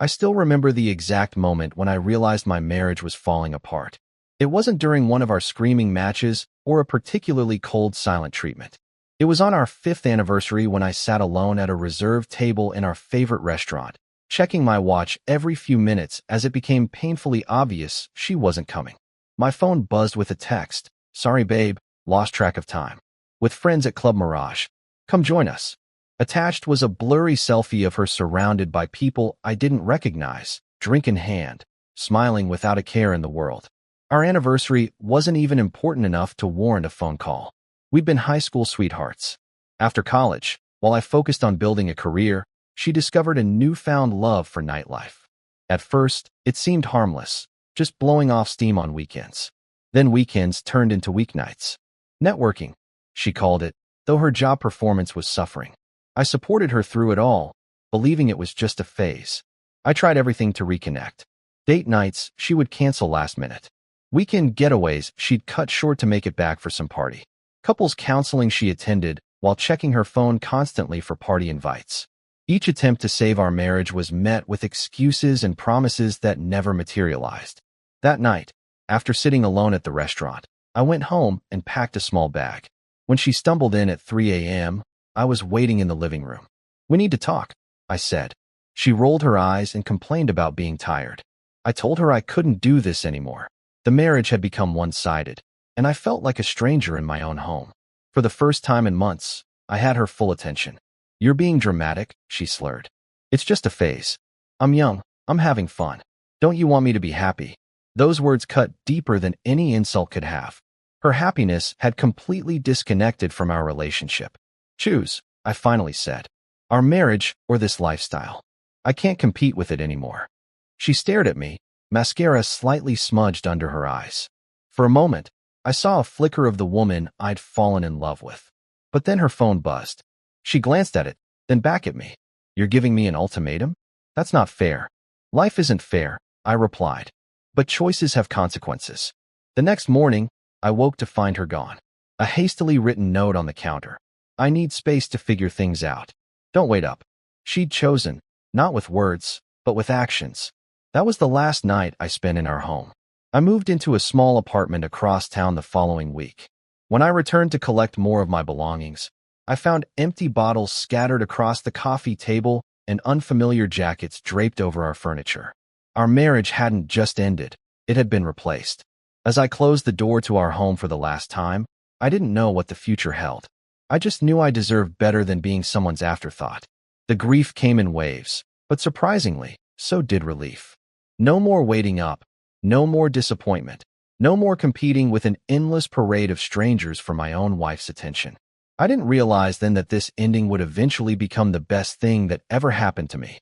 I still remember the exact moment when I realized my marriage was falling apart. It wasn't during one of our screaming matches or a particularly cold silent treatment. It was on our 5th anniversary when I sat alone at a reserved table in our favorite restaurant, checking my watch every few minutes as it became painfully obvious she wasn't coming. My phone buzzed with a text. "Sorry, babe, lost track of time. With friends at Club Mirage. Come join us." Attached was a blurry selfie of her surrounded by people I didn't recognize, drink in hand, smiling without a care in the world. Our anniversary wasn't even important enough to warrant a phone call. We'd been high school sweethearts. After college, while I focused on building a career, she discovered a newfound love for nightlife. At first, it seemed harmless, just blowing off steam on weekends. Then weekends turned into weeknights. Networking, she called it, though her job performance was suffering. I supported her through it all, believing it was just a phase. I tried everything to reconnect. Date nights, she would cancel last minute. Weekend getaways, she'd cut short to make it back for some party. Couples counseling she attended, while checking her phone constantly for party invites. Each attempt to save our marriage was met with excuses and promises that never materialized. That night, after sitting alone at the restaurant, I went home and packed a small bag. When she stumbled in at 3 a.m., I was waiting in the living room. "We need to talk," I said. She rolled her eyes and complained about being tired. I told her I couldn't do this anymore. The marriage had become one-sided, and I felt like a stranger in my own home. For the first time in months, I had her full attention. "You're being dramatic," she slurred. "It's just a phase. I'm young. I'm having fun. Don't you want me to be happy?" Those words cut deeper than any insult could have. Her happiness had completely disconnected from our relationship. "Choose," I finally said. "Our marriage or this lifestyle. I can't compete with it anymore." She stared at me, mascara slightly smudged under her eyes. For a moment, I saw a flicker of the woman I'd fallen in love with. But then her phone buzzed. She glanced at it, then back at me. "You're giving me an ultimatum? That's not fair." "Life isn't fair," I replied. "But choices have consequences." The next morning, I woke to find her gone. A hastily written note on the counter. "I need space to figure things out. Don't wait up." She'd chosen, not with words, but with actions. That was the last night I spent in our home. I moved into a small apartment across town the following week. When I returned to collect more of my belongings, I found empty bottles scattered across the coffee table and unfamiliar jackets draped over our furniture. Our marriage hadn't just ended, it had been replaced. As I closed the door to our home for the last time, I didn't know what the future held. I just knew I deserved better than being someone's afterthought. The grief came in waves, but surprisingly, so did relief. No more waiting up, no more disappointment, no more competing with an endless parade of strangers for my own wife's attention. I didn't realize then that this ending would eventually become the best thing that ever happened to me.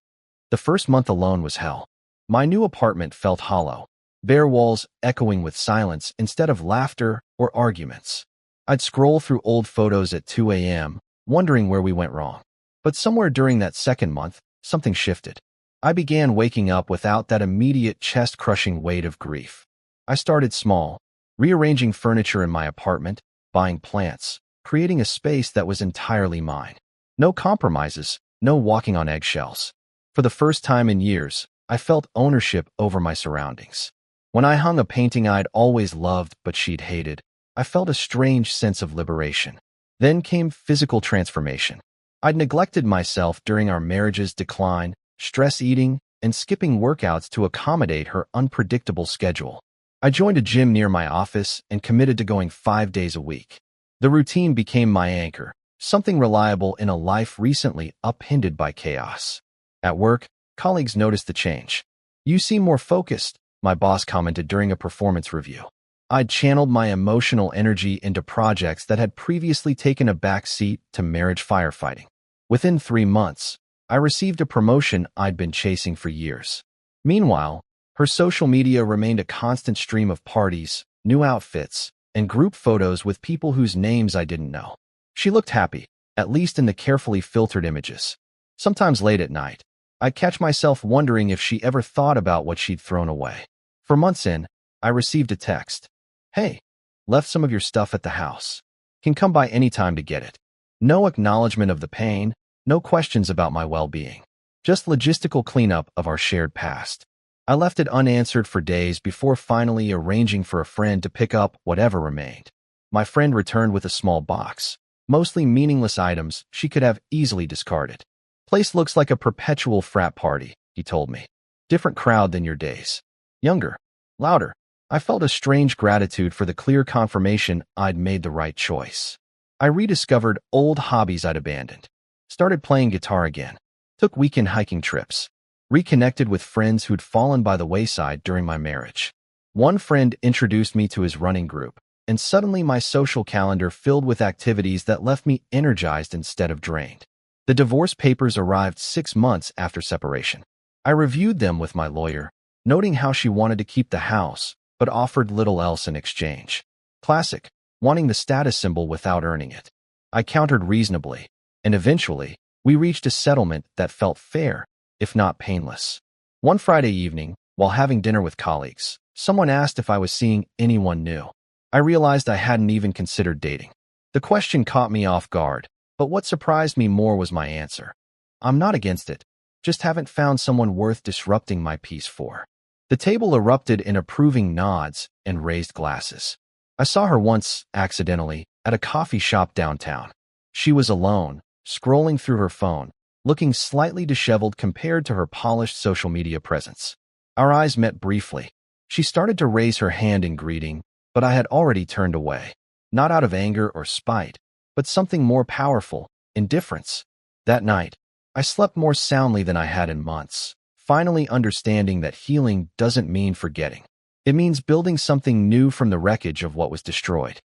The first month alone was hell. My new apartment felt hollow, bare walls echoing with silence instead of laughter or arguments. I'd scroll through old photos at 2 a.m., wondering where we went wrong. But somewhere during that second month, something shifted. I began waking up without that immediate chest-crushing weight of grief. I started small, rearranging furniture in my apartment, buying plants, creating a space that was entirely mine. No compromises, no walking on eggshells. For the first time in years, I felt ownership over my surroundings. When I hung a painting I'd always loved but she'd hated, I felt a strange sense of liberation. Then came physical transformation. I'd neglected myself during our marriage's decline, stress eating, and skipping workouts to accommodate her unpredictable schedule. I joined a gym near my office and committed to going 5 days a week. The routine became my anchor, something reliable in a life recently upended by chaos. At work, colleagues noticed the change. "You seem more focused," my boss commented during a performance review. I'd channeled my emotional energy into projects that had previously taken a back seat to marriage firefighting. Within 3 months, I received a promotion I'd been chasing for years. Meanwhile, her social media remained a constant stream of parties, new outfits, and group photos with people whose names I didn't know. She looked happy, at least in the carefully filtered images. Sometimes late at night, I'd catch myself wondering if she ever thought about what she'd thrown away. For months in, I received a text. "Hey, left some of your stuff at the house. Can come by any time to get it." No acknowledgement of the pain, no questions about my well-being. just logistical cleanup of our shared past. I left it unanswered for days before finally arranging for a friend to pick up whatever remained. My friend returned with a small box, mostly meaningless items she could have easily discarded. Place looks like a perpetual frat party, he told me. Different crowd than your days. Younger. Louder. I felt a strange gratitude for the clear confirmation I'd made the right choice. I rediscovered old hobbies I'd abandoned. Started playing guitar again. Took weekend hiking trips. Reconnected with friends who'd fallen by the wayside during my marriage. One friend introduced me to his running group, and suddenly my social calendar filled with activities that left me energized instead of drained. The divorce papers arrived 6 months after separation. I reviewed them with my lawyer, noting how she wanted to keep the house, but offered little else in exchange. Classic, wanting the status symbol without earning it. I countered reasonably, and eventually, we reached a settlement that felt fair, if not painless. One Friday evening, while having dinner with colleagues, someone asked if I was seeing anyone new. I realized I hadn't even considered dating. The question caught me off guard, but what surprised me more was my answer. I'm not against it, just haven't found someone worth disrupting my peace for. The table erupted in approving nods and raised glasses. I saw her once, accidentally, at a coffee shop downtown. She was alone, scrolling through her phone, looking slightly disheveled compared to her polished social media presence. Our eyes met briefly. She started to raise her hand in greeting, but I had already turned away. Not out of anger or spite, but something more powerful, indifference. That night, I slept more soundly than I had in months, finally understanding that healing doesn't mean forgetting. It means building something new from the wreckage of what was destroyed.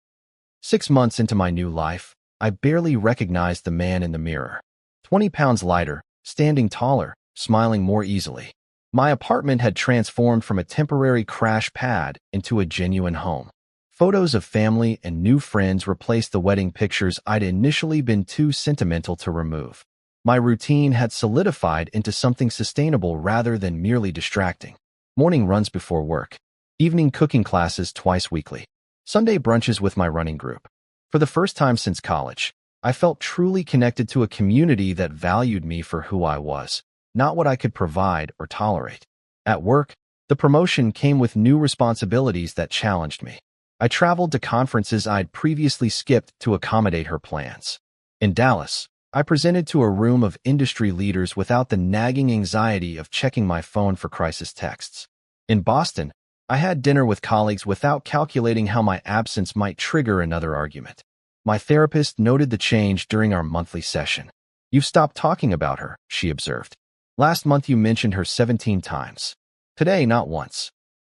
6 months into my new life, I barely recognized the man in the mirror. 20 pounds lighter, standing taller, smiling more easily. My apartment had transformed from a temporary crash pad into a genuine home. Photos of family and new friends replaced the wedding pictures I'd initially been too sentimental to remove. My routine had solidified into something sustainable rather than merely distracting. Morning runs before work. Evening cooking classes twice weekly. Sunday brunches with my running group. For the first time since college, I felt truly connected to a community that valued me for who I was, not what I could provide or tolerate. At work, the promotion came with new responsibilities that challenged me. I traveled to conferences I'd previously skipped to accommodate her plans. In Dallas, I presented to a room of industry leaders without the nagging anxiety of checking my phone for crisis texts. In Boston, I had dinner with colleagues without calculating how my absence might trigger another argument. My therapist noted the change during our monthly session. "You've stopped talking about her," she observed. "Last month you mentioned her 17 times. Today, not once."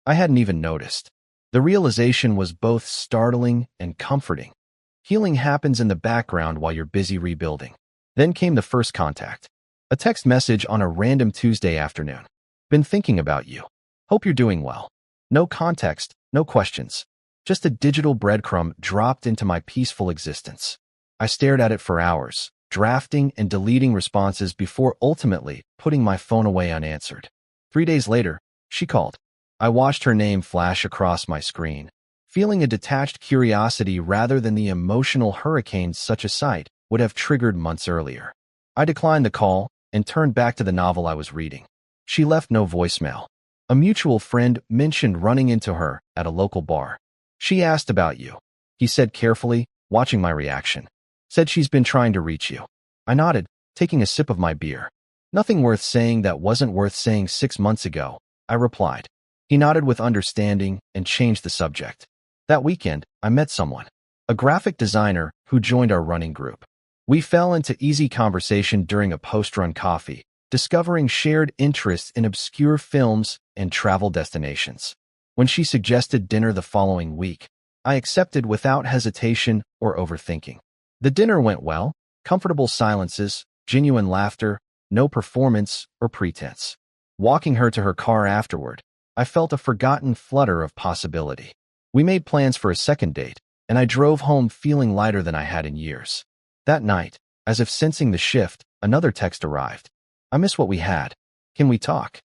I hadn't even noticed. The realization was both startling and comforting. Healing happens in the background while you're busy rebuilding. Then came the first contact. A text message on a random Tuesday afternoon. "Been thinking about you. Hope you're doing well." No context, no questions. Just a digital breadcrumb dropped into my peaceful existence. I stared at it for hours, drafting and deleting responses before ultimately putting my phone away unanswered. 3 days later, she called. I watched her name flash across my screen, feeling a detached curiosity rather than the emotional hurricane such a sight would have triggered months earlier. I declined the call and turned back to the novel I was reading. She left no voicemail. A mutual friend mentioned running into her at a local bar. "She asked about you," he said carefully, watching my reaction. "Said she's been trying to reach you." I nodded, taking a sip of my beer. "Nothing worth saying that wasn't worth saying 6 months ago," I replied. He nodded with understanding and changed the subject. That weekend, I met someone, a graphic designer who joined our running group. We fell into easy conversation during a post-run coffee, discovering shared interests in obscure films and travel destinations. When she suggested dinner the following week, I accepted without hesitation or overthinking. The dinner went well, comfortable silences, genuine laughter, no performance or pretense. Walking her to her car afterward, I felt a forgotten flutter of possibility. We made plans for a second date, and I drove home feeling lighter than I had in years. That night, as if sensing the shift, another text arrived. "I miss what we had. Can we talk?"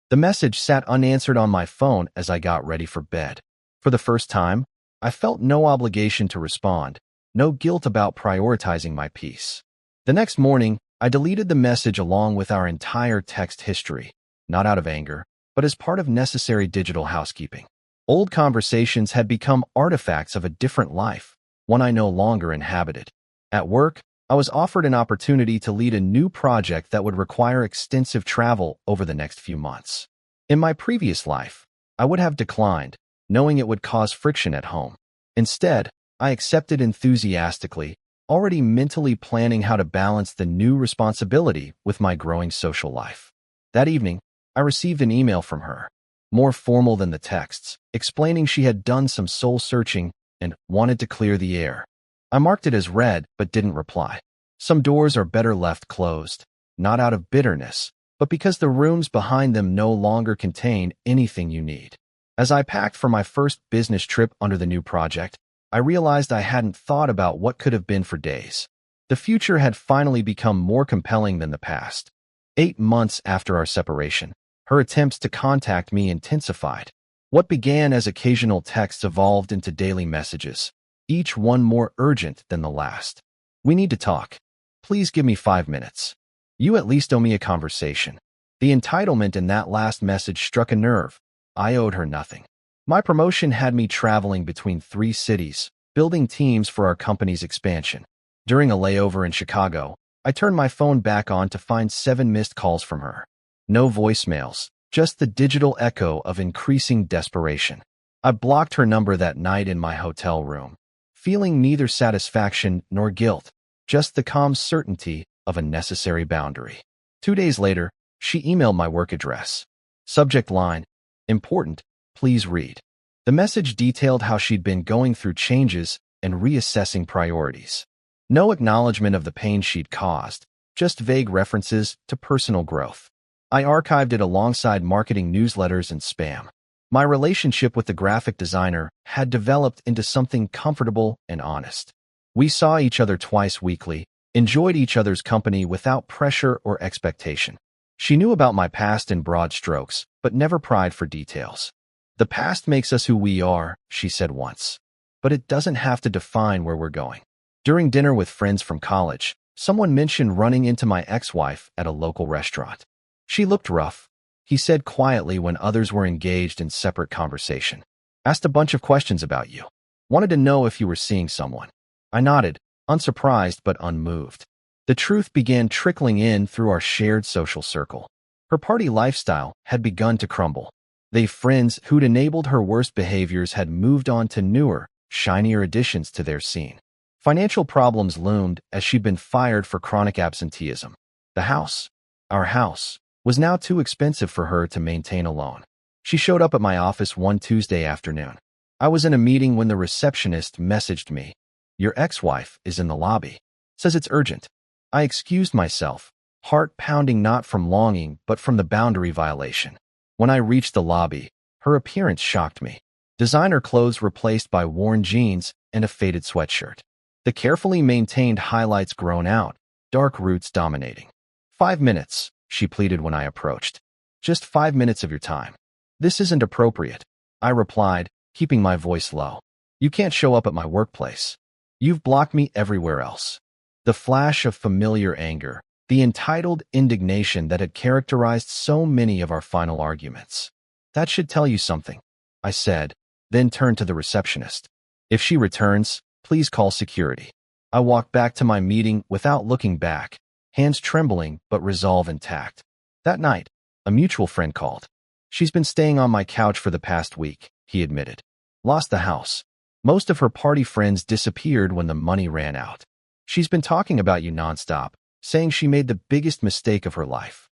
The message sat unanswered on my phone as I got ready for bed. For the first time, I felt no obligation to respond, no guilt about prioritizing my peace. The next morning, I deleted the message along with our entire text history, not out of anger, but as part of necessary digital housekeeping. Old conversations had become artifacts of a different life, one I no longer inhabited. At work, I was offered an opportunity to lead a new project that would require extensive travel over the next few months. In my previous life, I would have declined, knowing it would cause friction at home. Instead, I accepted enthusiastically, already mentally planning how to balance the new responsibility with my growing social life. That evening, I received an email from her, more formal than the texts, explaining she had done some soul-searching and wanted to clear the air. I marked it as read but didn't reply. Some doors are better left closed, not out of bitterness, but because the rooms behind them no longer contain anything you need. As I packed for my first business trip under the new project, I realized I hadn't thought about what could have been for days. The future had finally become more compelling than the past. 8 months after our separation, her attempts to contact me intensified. What began as occasional texts evolved into daily messages, each one more urgent than the last. "We need to talk. Please give me 5 minutes. You at least owe me a conversation." The entitlement in that last message struck a nerve. I owed her nothing. My promotion had me traveling between 3 cities, building teams for our company's expansion. During a layover in Chicago, I turned my phone back on to find 7 missed calls from her. No voicemails, just the digital echo of increasing desperation. I blocked her number that night in my hotel room, feeling neither satisfaction nor guilt, just the calm certainty of a necessary boundary. 2 days later, she emailed my work address. Subject line, "Important, please read." The message detailed how she'd been going through changes and reassessing priorities. No acknowledgement of the pain she'd caused, just vague references to personal growth. I archived it alongside marketing newsletters and spam. My relationship with the graphic designer had developed into something comfortable and honest. We saw each other twice weekly, enjoyed each other's company without pressure or expectation. She knew about my past in broad strokes, but never pried for details. "The past makes us who we are," she said once, "but it doesn't have to define where we're going." During dinner with friends from college, someone mentioned running into my ex-wife at a local restaurant. "She looked rough," he said quietly when others were engaged in separate conversation. "Asked a bunch of questions about you. Wanted to know if you were seeing someone." I nodded, unsurprised but unmoved. The truth began trickling in through our shared social circle. Her party lifestyle had begun to crumble. They friends who'd enabled her worst behaviors had moved on to newer, shinier additions to their scene. Financial problems loomed as she'd been fired for chronic absenteeism. The house, our house, was now too expensive for her to maintain alone. She showed up at my office one Tuesday afternoon. I was in a meeting when the receptionist messaged me. "Your ex-wife is in the lobby. Says it's urgent." I excused myself, heart pounding not from longing but from the boundary violation. When I reached the lobby, her appearance shocked me. Designer clothes replaced by worn jeans and a faded sweatshirt. The carefully maintained highlights grown out, dark roots dominating. 5 minutes, she pleaded when I approached. "Just 5 minutes of your time." "This isn't appropriate," I replied, keeping my voice low. "You can't show up at my workplace. You've blocked me everywhere else." The flash of familiar anger, the entitled indignation that had characterized so many of our final arguments. "That should tell you something," I said, then turned to the receptionist. "If she returns, please call security." I walked back to my meeting without looking back, hands trembling but resolve intact. That night, a mutual friend called. "She's been staying on my couch for the past week," he admitted. "Lost the house. Most of her party friends disappeared when the money ran out. She's been talking about you nonstop, saying she made the biggest mistake of her life."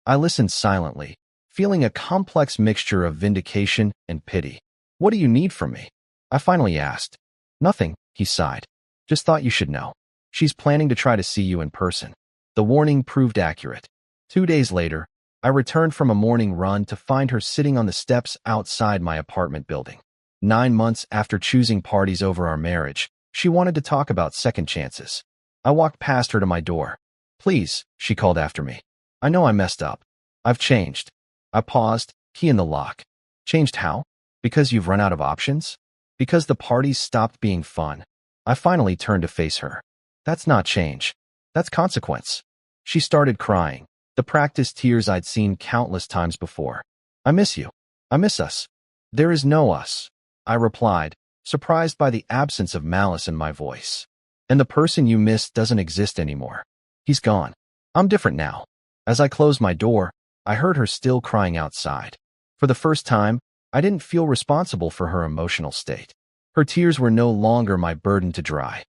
I listened silently, feeling a complex mixture of vindication and pity. "What do you need from me?" I finally asked. "Nothing," he sighed. "Just thought you should know. She's planning to try to see you in person." The warning proved accurate. 2 days later, I returned from a morning run to find her sitting on the steps outside my apartment building. 9 months after choosing parties over our marriage, she wanted to talk about second chances. I walked past her to my door. "Please," she called after me. "I know I messed up. I've changed." I paused, key in the lock. "Changed how? Because you've run out of options? Because the parties stopped being fun?" I finally turned to face her. "That's not change. That's consequence." She started crying, the practiced tears I'd seen countless times before. I miss you. I miss us. There is no us, I replied, surprised by the absence of malice in my voice. And the person you miss doesn't exist anymore. He's gone. I'm different now. As I closed my door, I heard her still crying outside. For the first time, I didn't feel responsible for her emotional state. Her tears were no longer my burden to dry.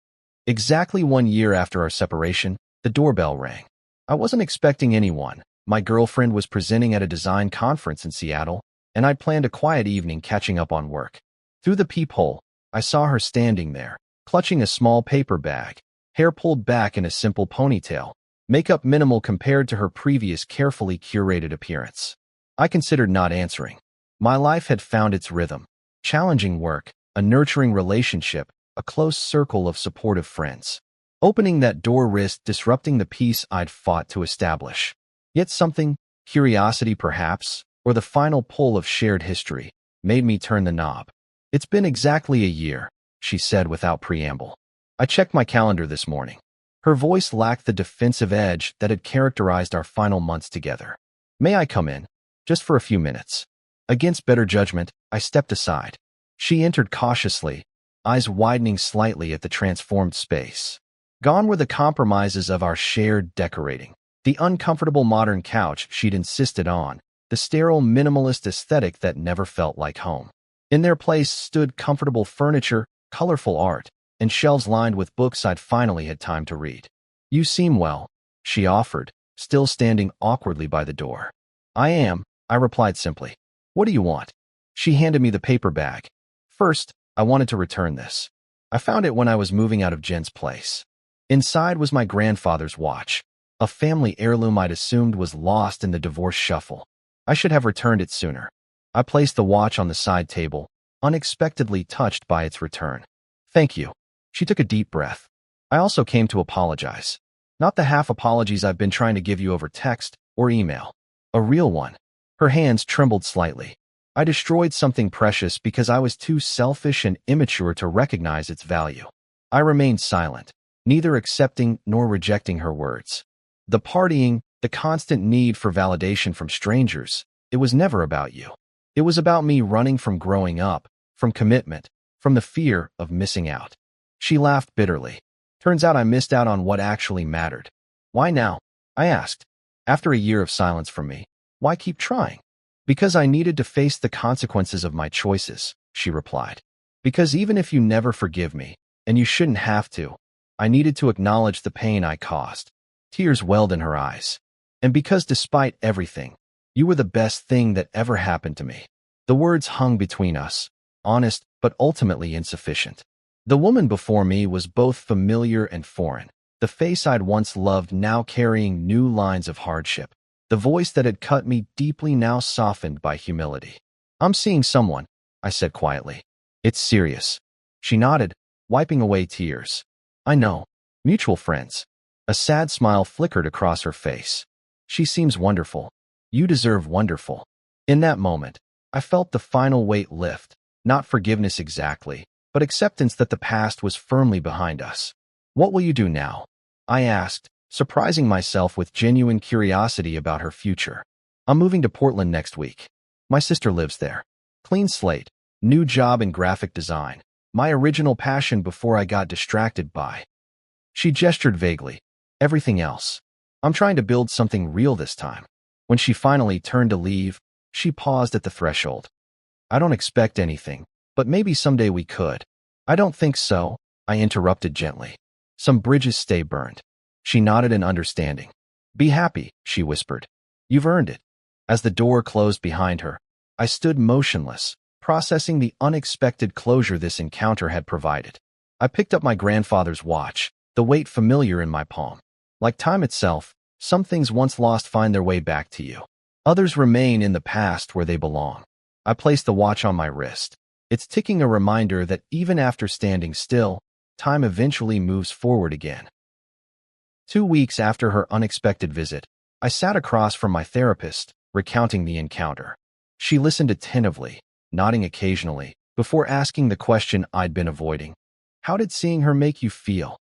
Exactly 1 year after our separation, the doorbell rang. I wasn't expecting anyone. My girlfriend was presenting at a design conference in Seattle, and I'd planned a quiet evening catching up on work. Through the peephole, I saw her standing there, clutching a small paper bag, hair pulled back in a simple ponytail, makeup minimal compared to her previous carefully curated appearance. I considered not answering. My life had found its rhythm. Challenging work, a nurturing relationship, a close circle of supportive friends. Opening that door risked disrupting the peace I'd fought to establish. Yet something, curiosity perhaps, or the final pull of shared history, made me turn the knob. It's been exactly a year, she said without preamble. I checked my calendar this morning. Her voice lacked the defensive edge that had characterized our final months together. May I come in? Just for a few minutes. Against better judgment, I stepped aside. She entered cautiously, eyes widening slightly at the transformed space. Gone were the compromises of our shared decorating, the uncomfortable modern couch she'd insisted on, the sterile minimalist aesthetic that never felt like home. In their place stood comfortable furniture, colorful art, and shelves lined with books I'd finally had time to read. You seem well, she offered, still standing awkwardly by the door. I am, I replied simply. What do you want? She handed me the paper bag. First, I wanted to return this. I found it when I was moving out of Jen's place. Inside was my grandfather's watch, a family heirloom I'd assumed was lost in the divorce shuffle. I should have returned it sooner. I placed the watch on the side table, unexpectedly touched by its return. Thank you. She took a deep breath. I also came to apologize. Not the half apologies I've been trying to give you over text or email. A real one. Her hands trembled slightly. I destroyed something precious because I was too selfish and immature to recognize its value. I remained silent, neither accepting nor rejecting her words. The partying, the constant need for validation from strangers, it was never about you. It was about me running from growing up, from commitment, from the fear of missing out. She laughed bitterly. Turns out I missed out on what actually mattered. Why now? I asked. After a year of silence from me, why keep trying? Because I needed to face the consequences of my choices, she replied. Because even if you never forgive me, and you shouldn't have to, I needed to acknowledge the pain I caused. Tears welled in her eyes. And because despite everything, you were the best thing that ever happened to me. The words hung between us, honest but ultimately insufficient. The woman before me was both familiar and foreign, the face I'd once loved now carrying new lines of hardship, the voice that had cut me deeply now softened by humility. I'm seeing someone, I said quietly. It's serious. She nodded, wiping away tears. I know. Mutual friends. A sad smile flickered across her face. She seems wonderful. You deserve wonderful. In that moment, I felt the final weight lift, not forgiveness exactly, but acceptance that the past was firmly behind us. What will you do now? I asked, surprising myself with genuine curiosity about her future. I'm moving to Portland next week. My sister lives there. Clean slate, new job in graphic design, my original passion before I got distracted by. She gestured vaguely. Everything else. I'm trying to build something real this time. When she finally turned to leave, she paused at the threshold. I don't expect anything, but maybe someday we could. I don't think so, I interrupted gently. Some bridges stay burned. She nodded in understanding. Be happy, she whispered. You've earned it. As the door closed behind her, I stood motionless, processing the unexpected closure this encounter had provided. I picked up my grandfather's watch, the weight familiar in my palm. Like time itself, some things once lost find their way back to you. Others remain in the past where they belong. I placed the watch on my wrist. It's ticking a reminder that even after standing still, time eventually moves forward again. 2 weeks after her unexpected visit, I sat across from my therapist, recounting the encounter. She listened attentively, nodding occasionally, before asking the question I'd been avoiding. How did seeing her make you feel?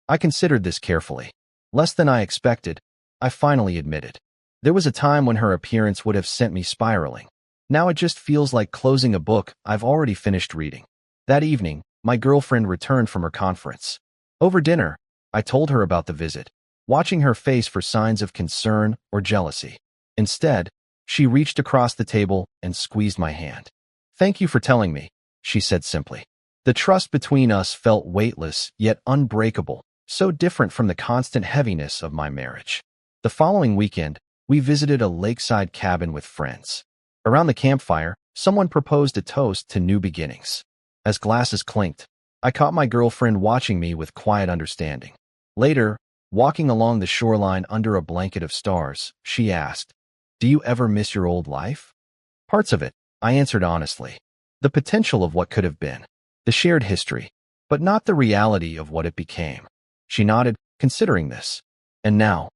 I considered this carefully. Less than I expected. I finally admitted. There was a time when her appearance would have sent me spiraling. Now it just feels like closing a book I've already finished reading. That evening, my girlfriend returned from her conference. Over dinner, I told her about the visit, watching her face for signs of concern or jealousy. Instead, she reached across the table and squeezed my hand. "Thank you for telling me," she said simply. The trust between us felt weightless yet unbreakable, so different from the constant heaviness of my marriage. The following weekend, we visited a lakeside cabin with friends. Around the campfire, someone proposed a toast to new beginnings. As glasses clinked, I caught my girlfriend watching me with quiet understanding. Later, walking along the shoreline under a blanket of stars, she asked, "Do you ever miss your old life?" "Parts of it," I answered honestly. The potential of what could have been, the shared history, but not the reality of what it became. She nodded, considering this. And now,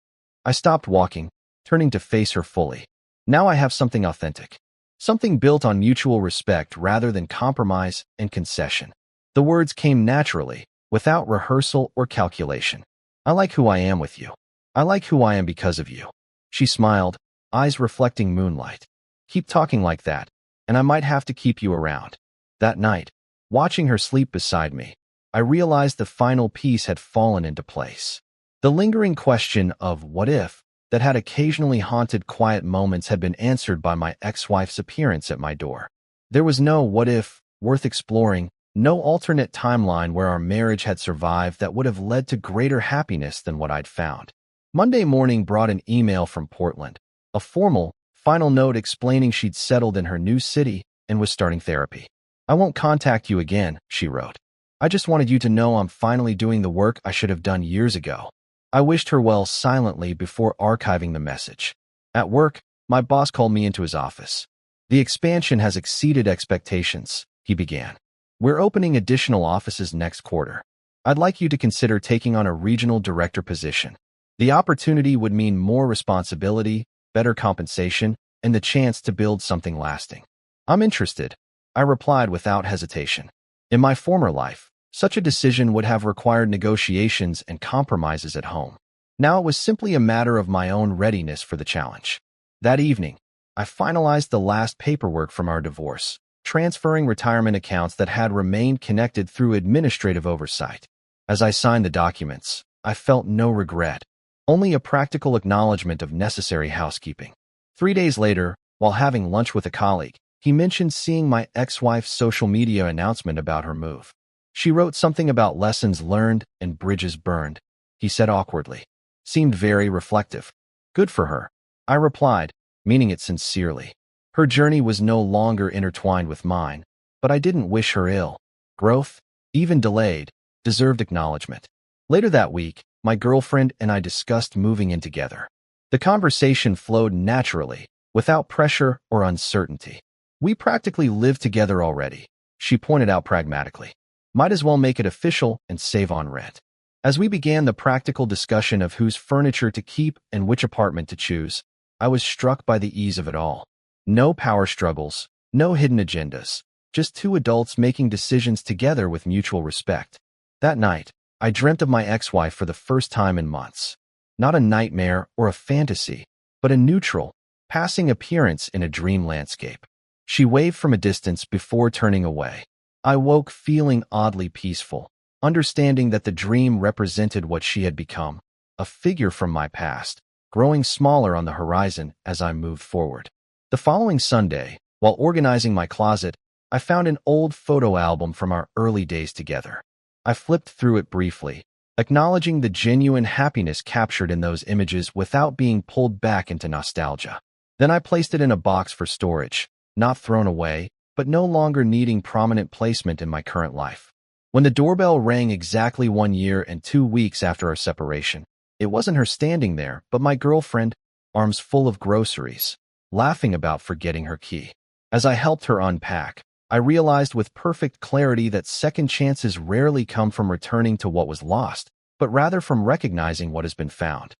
I stopped walking, turning to face her fully. Now I have something authentic. Something built on mutual respect rather than compromise and concession. The words came naturally, without rehearsal or calculation. "I like who I am with you. I like who I am because of you." She smiled, eyes reflecting moonlight. "Keep talking like that, and I might have to keep you around." That night, watching her sleep beside me, I realized the final piece had fallen into place. The lingering question of what if that had occasionally haunted quiet moments had been answered by my ex-wife's appearance at my door. There was no what if worth exploring, no alternate timeline where our marriage had survived that would have led to greater happiness than what I'd found. Monday morning brought an email from Portland, a formal, final note explaining she'd settled in her new city and was starting therapy. "I won't contact you again," she wrote. "I just wanted you to know I'm finally doing the work I should have done years ago." I wished her well silently before archiving the message. At work, my boss called me into his office. "The expansion has exceeded expectations," he began. "We're opening additional offices next quarter. I'd like you to consider taking on a regional director position. The opportunity would mean more responsibility, better compensation, and the chance to build something lasting." "I'm interested," I replied without hesitation. In my former life, such a decision would have required negotiations and compromises at home. Now it was simply a matter of my own readiness for the challenge. That evening, I finalized the last paperwork from our divorce, transferring retirement accounts that had remained connected through administrative oversight. As I signed the documents, I felt no regret, only a practical acknowledgement of necessary housekeeping. 3 days later, while having lunch with a colleague, he mentioned seeing my ex-wife's social media announcement about her move. She wrote something about lessons learned and bridges burned. He said awkwardly. Seemed very reflective. "Good for her," I replied, meaning it sincerely. Her journey was no longer intertwined with mine, but I didn't wish her ill. Growth, even delayed, deserved acknowledgement. Later that week, my girlfriend and I discussed moving in together. The conversation flowed naturally, without pressure or uncertainty. "We practically live together already," she pointed out pragmatically. "Might as well make it official and save on rent." As we began the practical discussion of whose furniture to keep and which apartment to choose, I was struck by the ease of it all. No power struggles, no hidden agendas, just two adults making decisions together with mutual respect. That night, I dreamt of my ex-wife for the first time in months. Not a nightmare or a fantasy, but a neutral, passing appearance in a dream landscape. She waved from a distance before turning away. I woke feeling oddly peaceful, understanding that the dream represented what she had become, a figure from my past, growing smaller on the horizon as I moved forward. The following Sunday, while organizing my closet, I found an old photo album from our early days together. I flipped through it briefly, acknowledging the genuine happiness captured in those images without being pulled back into nostalgia. Then I placed it in a box for storage, not thrown away, but no longer needing prominent placement in my current life. When the doorbell rang exactly 1 year and 2 weeks after our separation, it wasn't her standing there, but my girlfriend, arms full of groceries, laughing about forgetting her key. As I helped her unpack, I realized with perfect clarity that second chances rarely come from returning to what was lost, but rather from recognizing what has been found.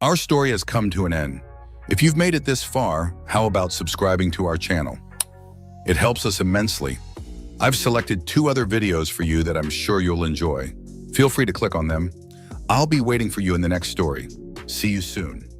Our story has come to an end. If you've made it this far, how about subscribing to our channel? It helps us immensely. I've selected 2 other videos for you that I'm sure you'll enjoy. Feel free to click on them. I'll be waiting for you in the next story. See you soon.